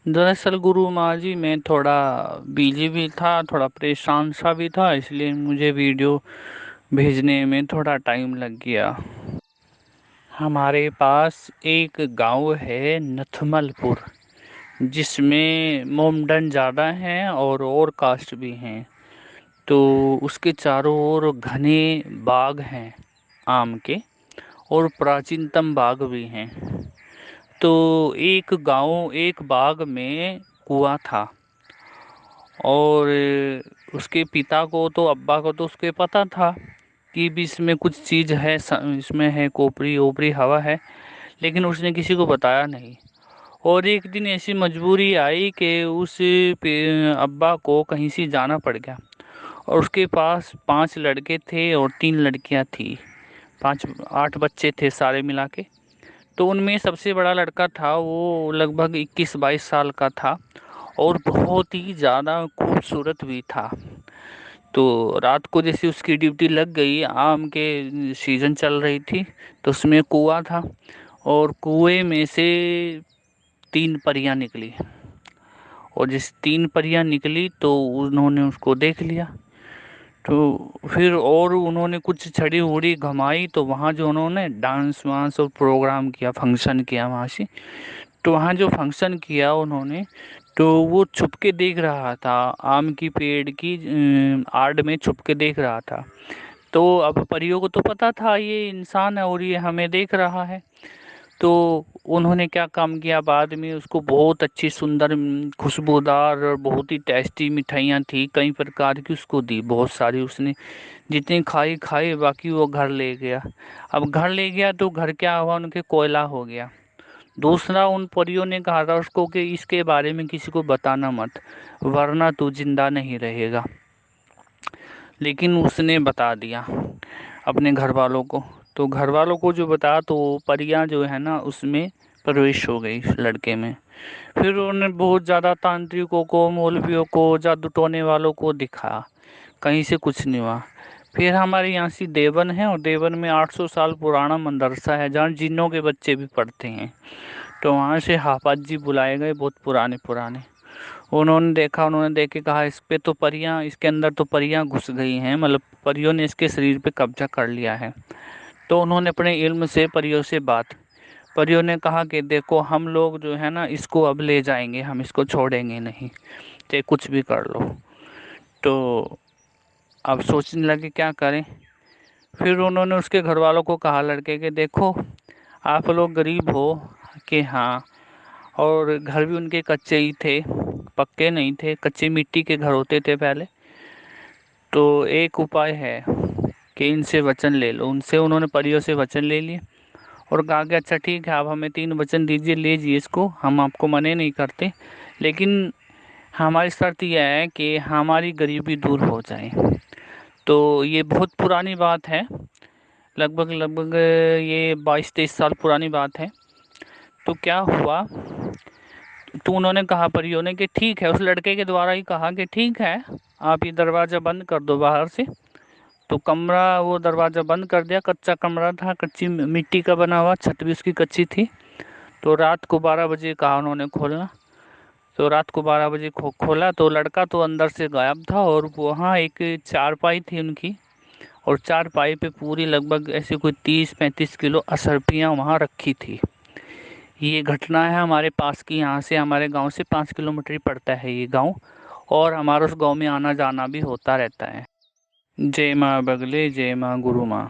दरअसल गुरु माँ जी, मैं थोड़ा बिजी भी था, थोड़ा परेशान सा भी था, इसलिए मुझे वीडियो भेजने में थोड़ा टाइम लग गया। हमारे पास एक गांव है नथमलपुर, जिसमें मोमडन ज़्यादा हैं और कास्ट भी हैं। तो उसके चारों ओर घने बाग हैं आम के, और प्राचीनतम बाग भी हैं। तो एक बाग में कुआं था, और उसके पिता को तो, अब्बा को तो उसके पता था कि भी इसमें कुछ चीज़ है, इसमें है कोपरी ओपरी हवा है, लेकिन उसने किसी को बताया नहीं। और एक दिन ऐसी मजबूरी आई कि अब्बा को कहीं से जाना पड़ गया, और उसके पास 5 लड़के थे और 3 लड़कियां थी। 8 बच्चे थे सारे मिला के। तो उनमें सबसे बड़ा लड़का था, वो लगभग 21-22 साल का था, और बहुत ही ज़्यादा खूबसूरत भी था। तो रात को जैसे उसकी ड्यूटी लग गई, आम के सीजन चल रही थी, तो उसमें कुआं था, और कुएं में से 3 परियां निकली। और जिस 3 परियां निकली तो उन्होंने उसको देख लिया। तो फिर और उन्होंने कुछ छड़ी उड़ी घमाई, तो वहाँ जो उन्होंने डांस वांस और प्रोग्राम किया, फंक्शन किया वहाँ से। तो वहाँ जो फंक्शन किया उन्होंने, तो वो छुप के देख रहा था, आम की पेड़ की आड़ में छुप के देख रहा था। तो अब परियों को तो पता था ये इंसान है और ये हमें देख रहा है। तो उन्होंने क्या काम किया, बाद में उसको बहुत अच्छी सुंदर खुशबूदार और बहुत ही टेस्टी मिठाइयाँ थी, कई प्रकार की उसको दी, बहुत सारी उसने। जितनी खाई खाई, बाकी वो घर ले गया। अब घर ले गया तो घर क्या हुआ, उनके कोयला हो गया। दूसरा, उन परियों ने कहा था उसको कि इसके बारे में किसी को बताना मत, वरना तू जिंदा नहीं रहेगा। लेकिन उसने बता दिया अपने घर वालों को। तो घर वालों को जो बताया, तो वो परियां जो है ना, उसमें प्रवेश हो गई उस लड़के में। फिर उन्होंने बहुत ज़्यादा तांत्रिकों को, मौलवियों को, जादू टोने वालों को दिखाया, कहीं से कुछ नहीं हुआ। फिर हमारे यहाँ सी देवन है, और देवन में 800 साल पुराना मदरसा है, जहाँ जिन्नों के बच्चे भी पढ़ते हैं। तो वहाँ से हाफाज जी बुलाए गए, बहुत पुराने पुराने। उन्होंने देखा, उन्होंने देख के कहा इस पे तो परियां, इसके अंदर तो परियां घुस गई हैं, मतलब परियों ने इसके शरीर पे कब्जा कर लिया है। तो उन्होंने अपने इल्म से परियों से बात, परियों ने कहा कि देखो, हम लोग जो है ना, इसको अब ले जाएंगे, हम इसको छोड़ेंगे नहीं, चाहे कुछ भी कर लो। तो अब सोचने लगे क्या करें। फिर उन्होंने उसके घर वालों को कहा, लड़के के, देखो आप लोग गरीब हो कि हाँ, और घर भी उनके कच्चे ही थे, पक्के नहीं थे, कच्ची मिट्टी के घर होते थे पहले। तो एक उपाय है कि इनसे वचन ले लो। उनसे उन्होंने परियों से वचन ले लिए, और कहा कि अच्छा ठीक है, आप हमें 3 वचन दीजिए, ले जाइए इसको, हम आपको मने नहीं करते, लेकिन हमारी शर्त यह है कि हमारी गरीबी दूर हो जाए। तो ये बहुत पुरानी बात है, लगभग लगभग ये 22-23 साल पुरानी बात है। तो क्या हुआ, तो उन्होंने कहा परियों ने कि ठीक है, उस लड़के के द्वारा ही कहा कि ठीक है, आप ये दरवाज़ा बंद कर दो बाहर से। तो कमरा, वो दरवाज़ा बंद कर दिया, कच्चा कमरा था, कच्ची मिट्टी का बना हुआ, छत भी उसकी कच्ची थी। तो रात को 12 बजे कहा उन्होंने खोलना। तो रात को 12 बजे खोला, तो लड़का तो अंदर से गायब था, और वहाँ एक चारपाई थी उनकी, और चारपाई पे पूरी लगभग ऐसे कोई 30-35 किलो असरपियाँ वहाँ रखी थी। ये घटना है हमारे पास की, यहाँ से, हमारे गांव से 5 किलोमीटर ही पड़ता है ये गांव, और हमारा उस गांव में आना जाना भी होता रहता है। जय माँ बगले, जय माँ गुरु माँ।